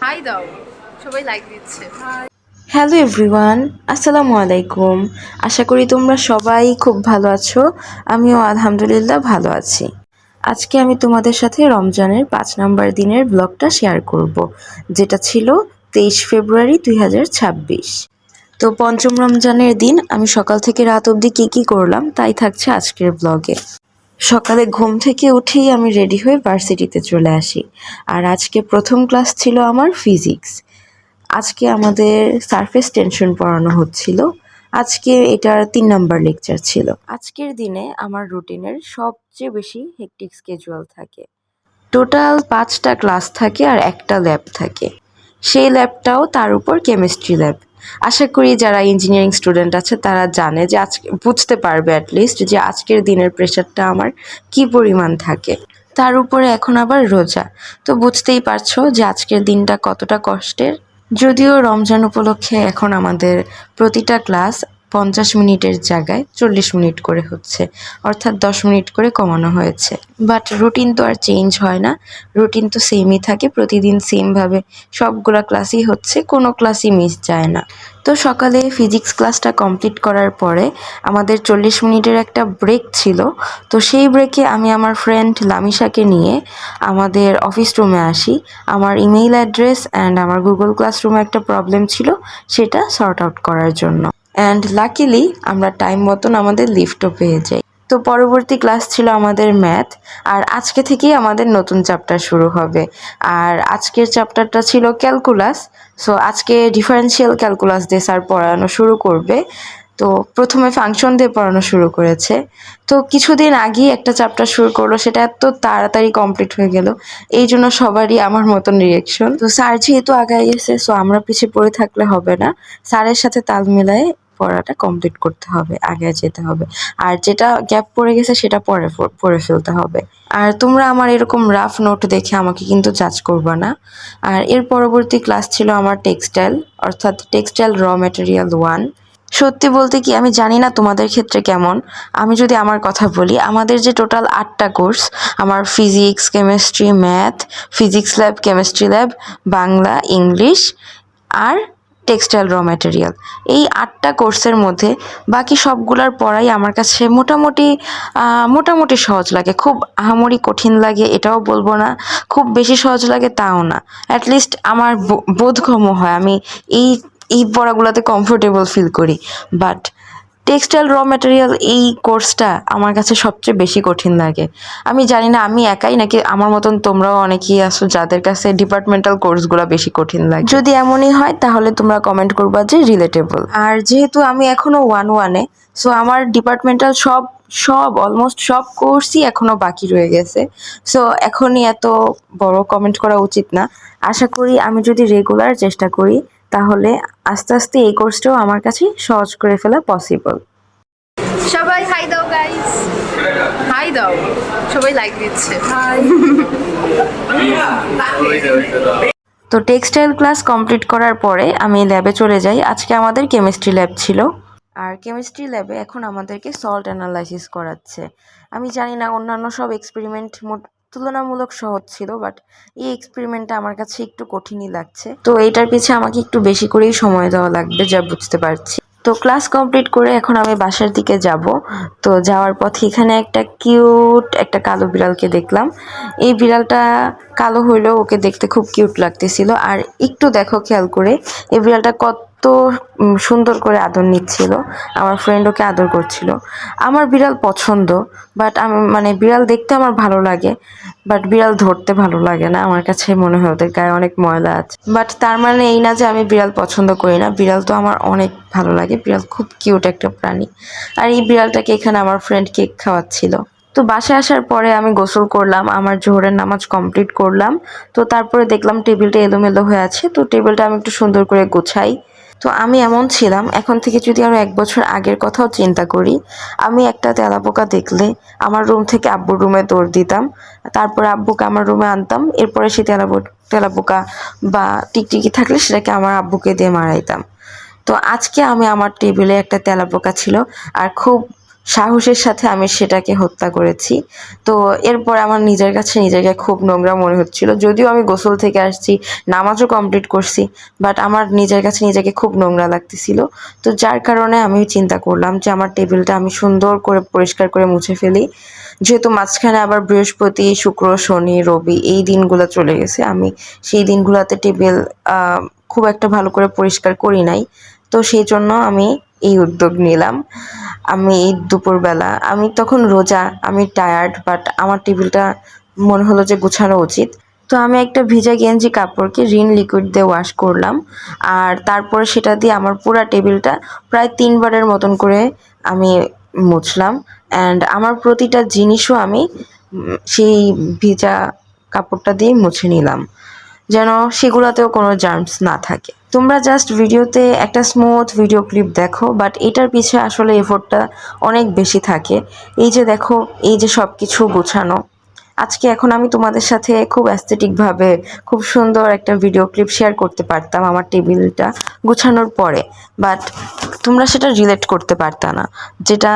High দাও, সবাই like দিচ্ছে। হ্যালো এভরিওয়ান, আসসালামু আলাইকুম। আশা করি তোমরা সবাই খুব ভালো আছো। আমিও আলহামদুলিল্লাহ ভালো আছি। আজকে আমি তোমাদের সাথে রমজানের 5 নাম্বার দিনের ব্লগটা শেয়ার করব, যেটা ছিল 23 ফেব্রুয়ারি 2026। তো পঞ্চম রমজানের দিন আমি সকাল থেকে রাত অবধি কী করলাম তাই থাকছে আজকের ব্লগে। সকালে ঘুম থেকে উঠেই আমি রেডি হয়ে ভার্সিটিতে চলে আসি। আর আজকে প্রথম ক্লাস ছিল আমার ফিজিক্স। আজকে আমাদের সারফেস টেনশন পড়ানো হচ্ছিল। আজকে এটার 3 নাম্বার লেকচার ছিল। আজকের দিনে আমার রুটিনের সবচেয়ে বেশি হেক্টিক স্কেজুয়াল থাকে। টোটাল 5টা ক্লাস থাকে আর একটা ল্যাব থাকে। সেই ল্যাবটাও তার উপর কেমিস্ট্রি ল্যাব। আশা করি যারা ইঞ্জিনিয়ারিং স্টুডেন্ট আছে তারা জানে যে আজকে বুঝতে পারবে অ্যাটলিস্ট যে আজকের দিনের প্রেশারটা আমার কি পরিমাণ থাকে। তার উপরে এখন আবার রোজা, তো বুঝতেই পারছো যে আজকের দিনটা কতটা কষ্টের। যদিও রমজান উপলক্ষে এখন আমাদের প্রতিটা ক্লাস 50 মিনিটের জায়গায় 40 মিনিট করে হচ্ছে, অর্থাৎ 10 মিনিট করে কমানো হয়েছে। বাট রুটিন তো আর চেঞ্জ হয় না, রুটিন তো সেমই থাকে, প্রতিদিন সেমভাবে সবগুলা ক্লাসই হচ্ছে, কোনো ক্লাসই মিস যায় না। তো সকালে ফিজিক্স ক্লাসটা কমপ্লিট করার পরে আমাদের 40 মিনিটের একটা ব্রেক ছিল। তো সেই ব্রেকে আমি আমার ফ্রেন্ড লামিশাকে নিয়ে আমাদের অফিস রুমে আসি। আমার ইমেইল অ্যাড্রেস অ্যান্ড আমার গুগল ক্লাসরুমে একটা প্রবলেম ছিল, সেটা সর্ট আউট করার জন্য। অ্যান্ড লাকিলি আমরা টাইম মতন আমাদের লিফটও পেয়ে যাই। তো পরবর্তী ক্লাস ছিল আমাদের ম্যাথ, আর আজকে থেকেই আমাদের নতুন চ্যাপ্টার শুরু হবে। আর আজকের চ্যাপ্টারটা ছিল ক্যালকুলাস। সো আজকে ডিফারেন্সিয়াল ক্যালকুলাস দিয়ে স্যার পড়ানো শুরু করবে। তো প্রথমে ফাংশন দিয়ে পড়ানো শুরু করেছে। তো কিছুদিন আগেই একটা চ্যাপ্টার শুরু করলো, সেটা এত তাড়াতাড়ি কমপ্লিট হয়ে গেল, এই জন্য সবারই আমার মতন রিয়েকশন। তো স্যার যেহেতু আগায় গেছে, সো আমরা পিছিয়ে পড়ে থাকলে হবে না, স্যারের সাথে তাল মিলায়ে পড়াটা কমপ্লিট করতে হবে, আগে যেতে হবে। আর যেটা গ্যাপ পড়ে গেছে সেটা পড়ে ফেলতে হবে। আর তোমরা আমার এরকম রাফ নোট দেখে আমাকে কিন্তু জাজ করবা না। আর এর পরবর্তী ক্লাস ছিল আমার টেক্সটাইল, অর্থাৎ টেক্সটাইল র ম্যাটেরিয়াল 1। সত্যি বলতে কি আমি জানি না তোমাদের ক্ষেত্রে কেমন। আমি যদি আমার কথা বলি, আমাদের যে টোটাল 8টা কোর্স, আমার physics, chemistry, math, physics lab, chemistry lab, Bangla, English আর টেক্সটাইল র ম্যাটেরিয়াল, এই 8টা কোর্সের মধ্যে বাকি সবগুলার পড়াই আমার কাছে মোটামুটি সহজ লাগে। খুব আহামরি কঠিন লাগে এটাও বলবো না, খুব বেশি সহজ লাগে তাও না। অ্যাটলিস্ট আমার বোধগম্য হয়, আমি এই এই পড়াগুলোতে কমফোর্টেবল ফিল করি। বাট টেক্সটাইল র ম্যাটেরিয়াল এই কোর্সটা আমার কাছে সবচেয়ে বেশি কঠিন লাগে। আমি জানি না আমি একাই নাকি আমার মতন তোমরাও অনেকেই আছো যাদের কাছে ডিপার্টমেন্টাল কোর্সগুলো বেশি কঠিন লাগে। যদি এমনই হয় তাহলে তোমরা কমেন্ট করবা যে রিলেটেবল। আর যেহেতু আমি এখনো 1-1-এ, সো আমার ডিপার্টমেন্টাল সব অলমোস্ট সব কোর্সই এখনো বাকি রয়ে গেছে। সো এখনই এত বড় কমেন্ট করা উচিত না। আশা করি আমি যদি রেগুলার চেষ্টা করি তাহলে আস্তে আস্তে এই কোর্সটাও আমার কাছে সহজ করে ফেলা পসিবল। সবাই হাই দাও গাইস, হাই দাও, সবাই লাইক দিচ্ছে। তো টেক্সটাইল ক্লাস কমপ্লিট করার পরে আমি ল্যাবে চলে যাই। আজকে আমাদের কেমিস্ট্রি ল্যাব ছিল, আর কেমিস্ট্রি ল্যাবে এখন আমাদেরকে সল্ট অ্যানালাইসিস করাচ্ছে। আমি জানি না, অন্যান্য সব এক্সপেরিমেন্ট তুলনামূলক সহজ ছিল, বাট এই এক্সপেরিমেন্টটা আমার কাছে একটু কঠিনই লাগছে। তো এইটার পিছে আমাকে একটু বেশি করেই সময় দেওয়া লাগবে, যা বুঝতে পারছি। তো ক্লাস কমপ্লিট করে এখন আমি বাসার দিকে যাব। তো যাওয়ার পথে এখানে একটা কিউট একটা কালো বিড়ালকে দেখলাম। এই বিড়ালটা কালো হইলেও ওকে দেখতে খুব কিউট লাগতেছিল। আর একটু দেখো খেয়াল করে, এই বিড়ালটা কত সুন্দর করে আদর নিচ্ছিল, আমার ফ্রেন্ড ওকে আদর করছিল। আমার বিড়াল পছন্দ, বাট আমি বিড়াল দেখতে আমার ভালো লাগে, বাট বিড়াল ধরতে ভালো লাগে না। আমার কাছে মনে হয় ওদের গায়ে অনেক ময়লা আছে। বাট তার মানে এই না যে আমি বিড়াল পছন্দ করি না, বিড়াল তো আমার অনেক ভালো লাগে, বিড়াল খুব কিউট একটা প্রাণী। আর এই বিড়ালটাকে এখানে আমার ফ্রেন্ড কেক খাওয়াচ্ছিল। তো বাসায় আসার পরে আমি গোসল করলাম, আমার জোহরের নামাজ কমপ্লিট করলাম। তো তারপরে দেখলাম টেবিলটা এলোমেলো হয়ে আছে, তো টেবিলটা আমি একটু সুন্দর করে গোছাই। তো আমি এমন ছিলাম, এখন থেকে যদি আরো 1 বছর আগের কথাও চিন্তা করি, আমি একটা তেলাপোকা দেখলে আমার রুম থেকে আব্বুর রুমে দৌড় দিতাম, তারপর আব্বুকে আমার রুমে আনতাম, এরপরে সেই তেলাপোকা বা টিকটিকি থাকলে সেটাকে আমার আব্বুকে দিয়ে মারাইতাম। তো আজকে আমি আমার টেবিলে একটা তেলাপোকা ছিল, আর খুব সাহসের সাথে আমি সেটাকে হত্যা করেছি। তো এরপর আমার নিজের কাছে নিজেকে খুব নোংরা মনে হচ্ছিল, যদিও আমি গোসল থেকে আসছি, নামাজও কমপ্লিট করছি, বাট আমার নিজের কাছে নিজেকে খুব নোংরা লাগতেছিল। তো যার কারণে আমি চিন্তা করলাম যে আমার টেবিলটা আমি সুন্দর করে পরিষ্কার করে মুছে ফেলি। যেহেতু মাঝখানে আবার বৃহস্পতি, শুক্র, শনি, রবি এই দিনগুলো চলে গেছে, আমি সেই দিনগুলোতে টেবিল খুব একটা ভালো করে পরিষ্কার করি নাই। তো সেই জন্য আমি এই উদ্যোগ নিলাম। আমি এই দুপুরবেলা, আমি তখন রোজা, আমি টায়ার্ড, বাট আমার টেবিলটা মনে হলো যে গুছানো উচিত। তো আমি একটা ভিজা গেঞ্জি কাপড়কে রিন লিকুইড দিয়ে ওয়াশ করলাম, আর তারপরে সেটা দিয়ে আমার পুরা টেবিলটা প্রায় 3বারের মতন করে আমি মুছলাম। অ্যান্ড আমার প্রতিটা জিনিসও আমি সেই ভিজা কাপড়টা দিয়ে মুছে নিলাম, যেন সেগুলোতেও কোনো জার্মস না থাকে। তোমরা জাস্ট ভিডিওতে একটা স্মুথ ভিডিও ক্লিপ দেখো, বাট এটার পিছে আসলে এফোর্টটা অনেক বেশি থাকে। এই যে দেখো, এই যে সব কিছু গোছানো, আজকে এখন আমি তোমাদের সাথে খুব অ্যাস্থেটিকভাবে খুব সুন্দর একটা ভিডিও ক্লিপ শেয়ার করতে পারতাম আমার টেবিলটা গুছানোর পরে, বাট তোমরা সেটা রিলেট করতে পারতা না, যেটা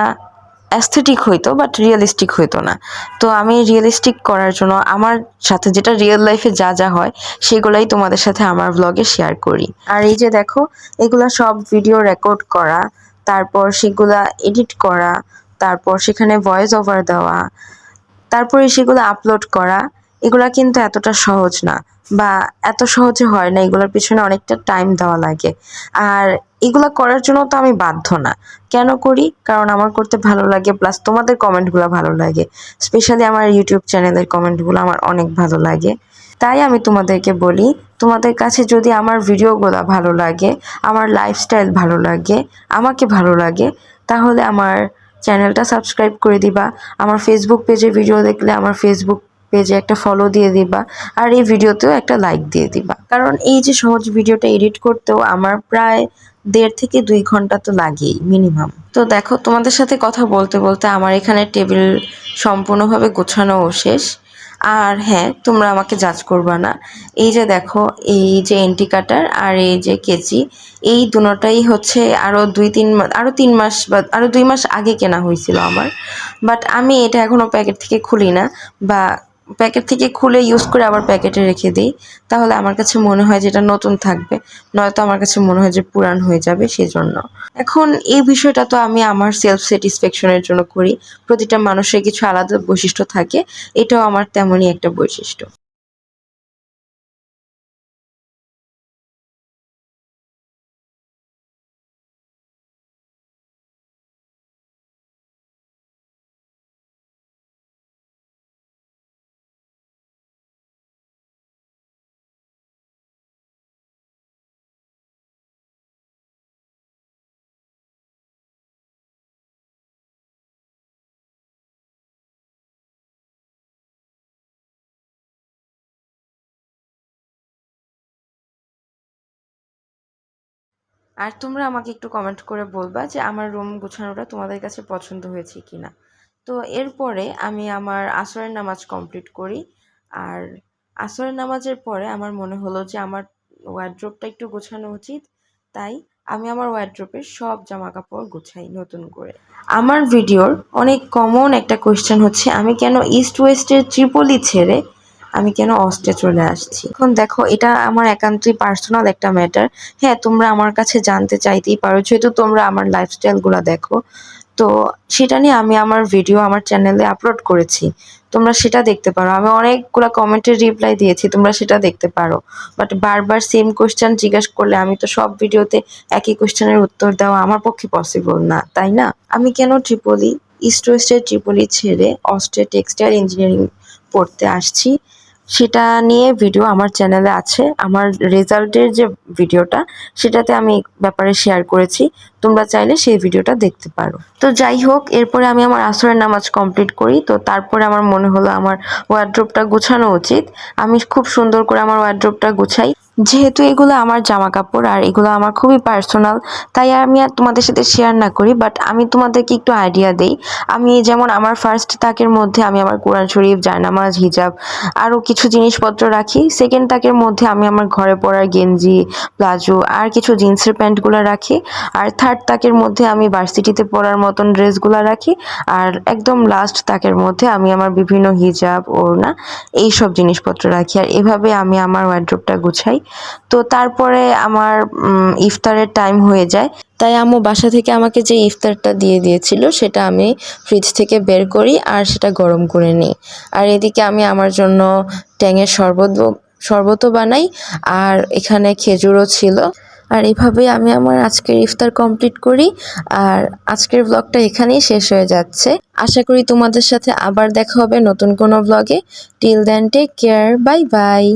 অ্যাস্থেটিক হইতো বাট রিয়েলিস্টিক হইতো না। তো আমি রিয়েলিস্টিক করার জন্য আমার সাথে যেটা রিয়েল লাইফে যা যা হয় সেগুলাই তোমাদের সাথে আমার ব্লগে শেয়ার করি। আর এই যে দেখো, এগুলা সব ভিডিও রেকর্ড করা, তারপর সেগুলা এডিট করা, তারপর সেখানে ভয়েস ওভার দেওয়া, তারপরে সেগুলো আপলোড করা, এগুলা কিন্তু এতটা সহজ না, বা এত সহজে হয় না। এগুলোর পিছনে অনেকটা টাইম দেওয়া লাগে। আর এগুলা করার জন্য তো আমি বাধ্য না। কেন করি? কারণ আমার করতে ভালো লাগে, প্লাস তোমাদের কমেন্টগুলো ভালো লাগে। স্পেশালি আমার ইউটিউব চ্যানেলের কমেন্টগুলো আমার অনেক ভালো লাগে। তাই আমি তোমাদেরকে বলি, তোমাদের কাছে যদি আমার ভিডিওগুলো ভালো লাগে, আমার লাইফস্টাইল ভালো লাগে, আমাকে ভালো লাগে, তাহলে আমার চ্যানেলটা সাবস্ক্রাইব করে দিবা। আমার ফেসবুক পেজে ভিডিও দেখলে আমার ফেসবুক পেজে একটা ফলো দিয়ে দিবা, আর এই ভিডিওতেও একটা লাইক দিয়ে দিবা। কারণ এই যে সহজ ভিডিওটা এডিট করতেও আমার প্রায় 1.5 থেকে 2 ঘন্টা তো লাগেই মিনিমাম। তো দেখো, তোমাদের সাথে কথা বলতে বলতে আমার এখানে টেবিল সম্পূর্ণভাবে গোছানোও শেষ। আর হ্যাঁ, তোমরা আমাকে জাজ করবা না। এই যে দেখো, এই যে এন্টি কাটার আর এই যে কেচি, এই দুটোটাই হচ্ছে আরো 3 মাস বা আরো 2 মাস আগে কেনা হয়েছিল আমার। বাট আমি এটা এখনো প্যাকেট থেকে খুলি না, বা প্যাকেট থেকে খুলে ইউজ করে আবার প্যাকেটে রেখে দিই। তাহলে আমার কাছে মনে হয় যে এটা নতুন থাকবে, নয়তো আমার কাছে মনে হয় যে পুরান হয়ে যাবে, সেজন্য। এখন এই বিষয়টা তো আমি আমার সেলফ স্যাটিসফ্যাকশনের জন্য করি। প্রতিটা মানুষের কিছু আলাদা বৈশিষ্ট্য থাকে, এটাও আমার তেমনই একটা বৈশিষ্ট্য। আর তোমরা আমাকে একটু কমেন্ট করে বলবা যে আমার রুম গোছানোটা তোমাদের কাছে পছন্দ হয়েছে কিনা। তো এরপরে আমি আমার আসরের নামাজ কমপ্লিট করি। আর আসরের নামাজের পরে আমার মনে হলো যে আমার ওয়ার্ড্রোবটা একটু গোছানো উচিত। তাই আমি আমার ওয়ার্ড্রোবের সব জামা কাপড় গোছাই নতুন করে। আমার ভিডিওর অনেক কমন একটা কোয়েশ্চেন হচ্ছে, আমি কেন ইস্ট ওয়েস্টের ত্রিপলি ছেড়ে আমি কেন অস্টে চলে আসছি। এখন দেখো, এটা আমার একান্তই পার্সোনাল একটা ম্যাটার। হ্যাঁ, তোমরা আমার কাছে জানতে চাইতেই পারো, যেহেতু তোমরা আমার লাইফস্টাইলগুলো দেখো। তো সেটা নিয়ে আমি আমার ভিডিও আমার চ্যানেলে আপলোড করেছি, তোমরা সেটা দেখতে পারো। আমি অনেকগুলো কমেন্টের রিপ্লাই দিয়েছি, তোমরা সেটা দেখতে পারো। বাট বারবার সেম কোয়েশ্চেন জিজ্ঞাসা করলে আমি তো সব ভিডিওতে একই কোয়েশ্চেনের উত্তর দেওয়া আমার পক্ষে পসিবল না, তাই না? আমি কেন ট্রিপলি, ইস্ট ওয়েস্টের ট্রিপলি ছেড়ে অস্টে টেক্সটাইল ইঞ্জিনিয়ারিং পড়তে আসছি, সেটা নিয়ে ভিডিও আমার চ্যানেলে আছে। আমার রেজাল্টের যে ভিডিওটা, সেটাতে আমি ব্যাপারে শেয়ার করেছি, তোমরা চাইলে সেই ভিডিওটা দেখতে পারো। তো যাই হোক, এরপরে আমি আমার আসরের নামাজ কমপ্লিট করি। তো তারপরে আমার মনে হলো আমার ওয়ার্ড্রোবটা গোছানো উচিত। আমি খুব সুন্দর করে আমার ওয়ার্ড্রোবটা গুছাই। যেহেতু এগুলো আমার জামা কাপড় আর এগুলো আমার খুবই পার্সোনাল, তাই আমি আর তোমাদের সাথে শেয়ার না করি, বাট আমি তোমাদেরকে একটু আইডিয়া দেই। আমি যেমন আমার ফার্স্ট তাকের মধ্যে আমি আমার কোরআন শরীফ, জায়নামাজ, হিজাব আরও কিছু জিনিসপত্র রাখি। সেকেন্ড তাকের মধ্যে আমি আমার ঘরে পরার গেঞ্জি, প্লাজো আর কিছু জিন্সের প্যান্টগুলো রাখি। আর থার্ড তাকের মধ্যে আমি ভার্সিটিতে পরার মতন ড্রেসগুলো রাখি। আর একদম লাস্ট তাকের মধ্যে আমি আমার বিভিন্ন হিজাব, ওড়না এইসব জিনিসপত্র রাখি। আর এভাবে আমি আমার ওয়ার্ড্রোবটা গুছাই। তো তারপরে আমার ইফতারের টাইম হয়ে যায়, তাই আম্মু বাসা থেকে আমাকে যে ইফতারটা দিয়ে দিয়েছিল সেটা আমি ফ্রিজ থেকে বের করি আর সেটা গরম করে নিই। আর এদিকে আমি আমার জন্য ট্যাঙের শরবতও বানাই, আর এখানে খেজুরও ছিল। আর এভাবেই আমি আমার আজকের ইফতার কমপ্লিট করি। আর আজকের ব্লগটা এখানেই শেষ হয়ে যাচ্ছে। আশা করি তোমাদের সাথে আবার দেখা হবে নতুন কোনো ব্লগে। Till then take care, bye by.